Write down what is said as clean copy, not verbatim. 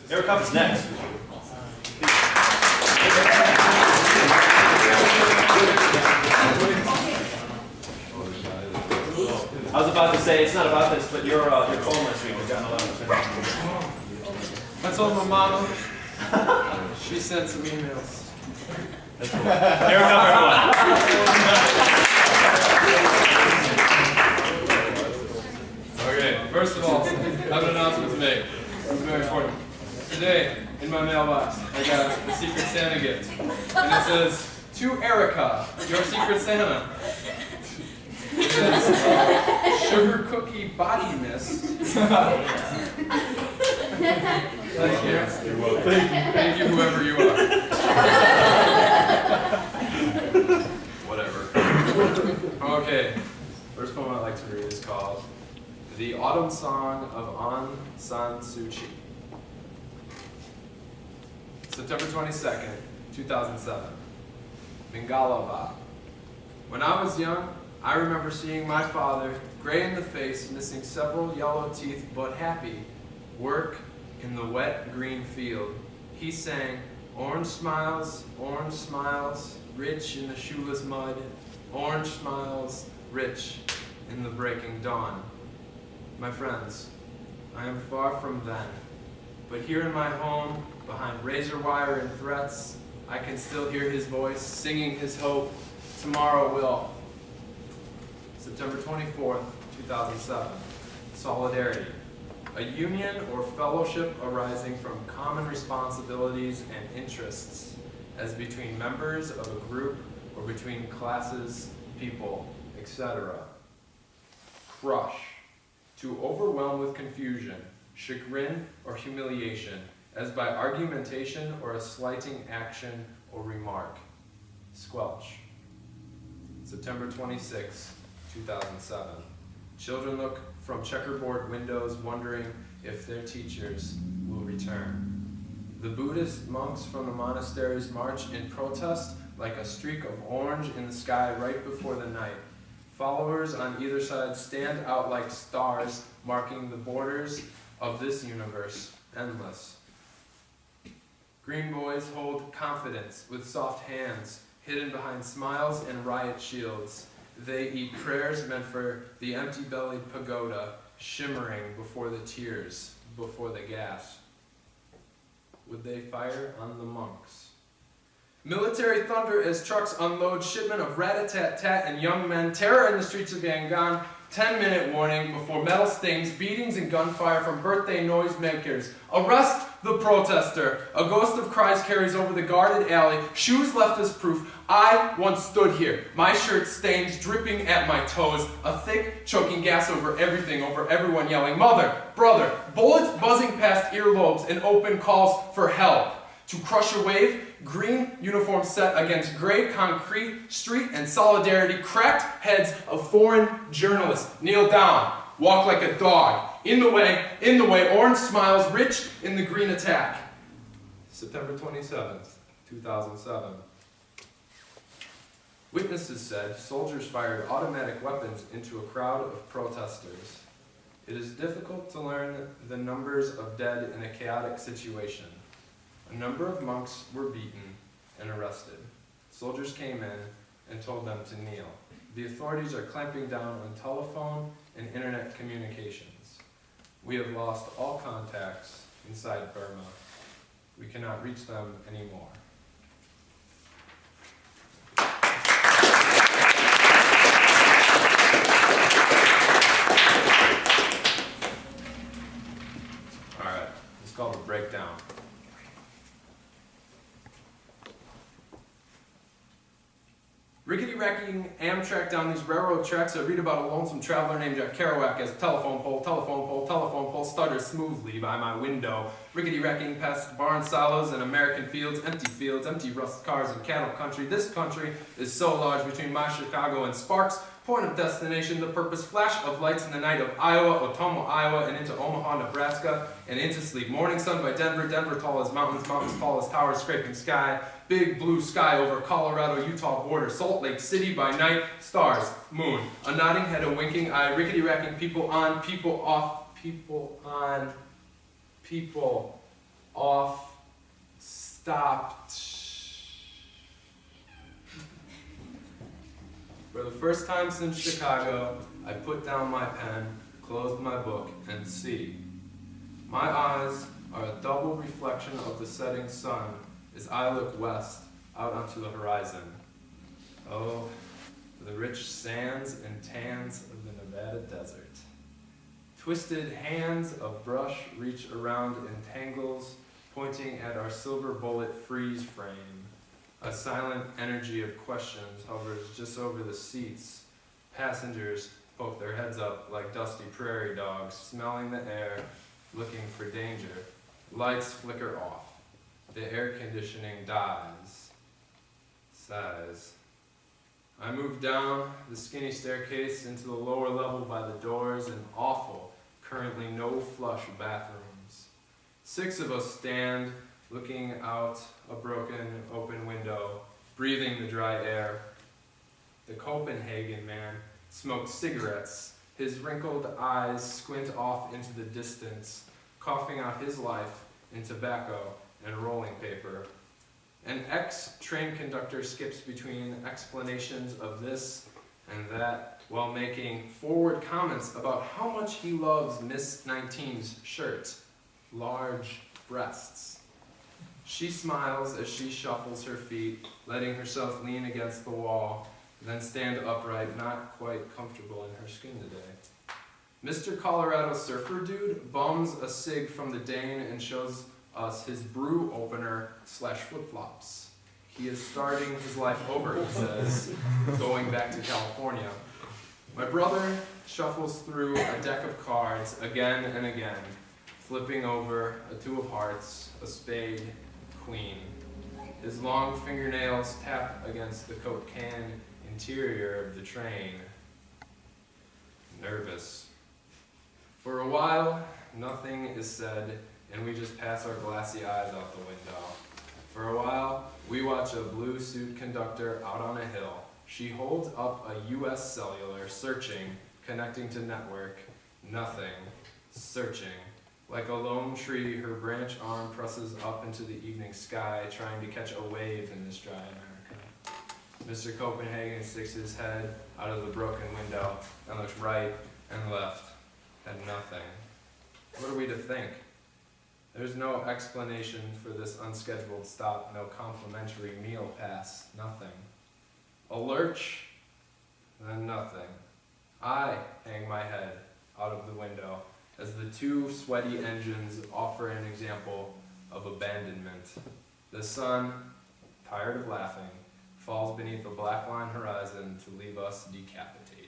Eric Huff is next. I was about to say, it's not about this, but your phone last week has gotten a lot of attention. I told my mama. She sent some emails. That's cool. Eric Huff, everyone. Okay, first of all, I have an announcement to make. It's very important. Today, in my mailbox, I got a Secret Santa gift. And it says, "To Erica, your Secret Santa." It says, "Sugar Cookie Body Mist." Thank you. You're welcome. Thank you, whoever you are. Whatever. Okay, first poem I'd like to read is called "The Autumn Song of Aung San Suu Kyi." September 22nd, 2007. Mingalava. When I was young, I remember seeing my father, gray in the face, missing several yellow teeth, but happy, work in the wet green field. He sang, orange smiles, rich in the shoeless mud, orange smiles, rich in the breaking dawn." My friends, I am far from then, but here in my home, behind razor wire and threats, I can still hear his voice singing his hope, tomorrow will. September 24th, 2007. Solidarity. A union or fellowship arising from common responsibilities and interests, as between members of a group or between classes, people, etc. Crush. To overwhelm with confusion, chagrin, or humiliation, as by argumentation or a slighting action or remark. Squelch. September 26, 2007. Children look from checkerboard windows wondering if their teachers will return. The Buddhist monks from the monasteries march in protest like a streak of orange in the sky right before the night. Followers on either side stand out like stars, marking the borders of this universe, endless. Green boys hold confidence with soft hands, hidden behind smiles and riot shields. They eat prayers meant for the empty-bellied pagoda, shimmering before the tears, before the gas. Would they fire on the monks? Military thunder as trucks unload shipment of rat-a-tat-tat and young men. Terror in the streets of Yangon. 10-minute warning before metal stings, beatings and gunfire from birthday noisemakers. Arrest the protester. A ghost of Christ carries over the guarded alley. Shoes left as proof. I once stood here. My shirt stains dripping at my toes. A thick, choking gas over everything, over everyone yelling, "Mother, brother," bullets buzzing past earlobes and open calls for help. To crush a wave, green uniform set against gray concrete, street and solidarity, cracked heads of foreign journalists. Kneel down, walk like a dog. In the way, orange smiles, rich in the green attack. September 27th, 2007. Witnesses said soldiers fired automatic weapons into a crowd of protesters. It is difficult to learn the numbers of dead in a chaotic situation. A number of monks were beaten and arrested. Soldiers came in and told them to kneel. The authorities are clamping down on telephone and internet communications. We have lost all contacts inside Burma. We cannot reach them anymore. All right, it's called a breakdown. Rickety-racking Amtrak down these railroad tracks. I read about a lonesome traveler named Jack Kerouac as telephone pole stutters smoothly by my window. Rickety-racking past barn silos and American fields, empty rust cars and cattle country. This country is so large between my Chicago and Sparks. Point of destination, the purpose, flash of lights in the night of Iowa, Otomo, Iowa, and into Omaha, Nebraska, and into sleep. Morning sun by Denver, Denver tall as mountains, mountains tall as towers, scraping sky. Big blue sky over Colorado-Utah border. Salt Lake City by night, stars, moon. A nodding head, a winking eye, rickety-racking people on, people off, people on, people off, stopped. For the first time since Chicago, I put down my pen, closed my book, and see. My eyes are a double reflection of the setting sun as I look west out onto the horizon. Oh, the rich sands and tans of the Nevada desert. Twisted hands of brush reach around in tangles, pointing at our silver bullet freeze frame. A silent energy of questions hovers just over the seats. Passengers poke their heads up like dusty prairie dogs, smelling the air, looking for danger. Lights flicker off. The air conditioning dies. Sighs. I move down the skinny staircase into the lower level by the doors and awful, currently no flush bathrooms. 6 of us stand looking out a broken open window, breathing the dry air. The Copenhagen man smokes cigarettes. His wrinkled eyes squint off into the distance, coughing out his life in tobacco and rolling paper. An ex-train conductor skips between explanations of this and that while making forward comments about how much he loves Miss 19's shirt. Large breasts. She smiles as she shuffles her feet, letting herself lean against the wall, then stand upright, not quite comfortable in her skin today. Mr. Colorado Surfer Dude bums a cig from the Dane and shows us his brew opener / flip-flops. He is starting his life over, he says, going back to California. My brother shuffles through a deck of cards again and again, flipping over a 2 of hearts, a spade, queen. His long fingernails tap against the Coke can interior of the train. Nervous. For a while, nothing is said, and we just pass our glassy eyes out the window. For a while, we watch a blue suit conductor out on a hill. She holds up a US cellular, searching, connecting to network. Nothing. Searching. Like a lone tree, her branch arm presses up into the evening sky, trying to catch a wave in this dry America. Mr. Copenhagen sticks his head out of the broken window and looks right and left at nothing. What are we to think? There's no explanation for this unscheduled stop, no complimentary meal pass, nothing. A lurch, then nothing. I hang my head out of the window as the 2 sweaty engines offer an example of abandonment. The sun, tired of laughing, falls beneath the black line horizon to leave us decapitated.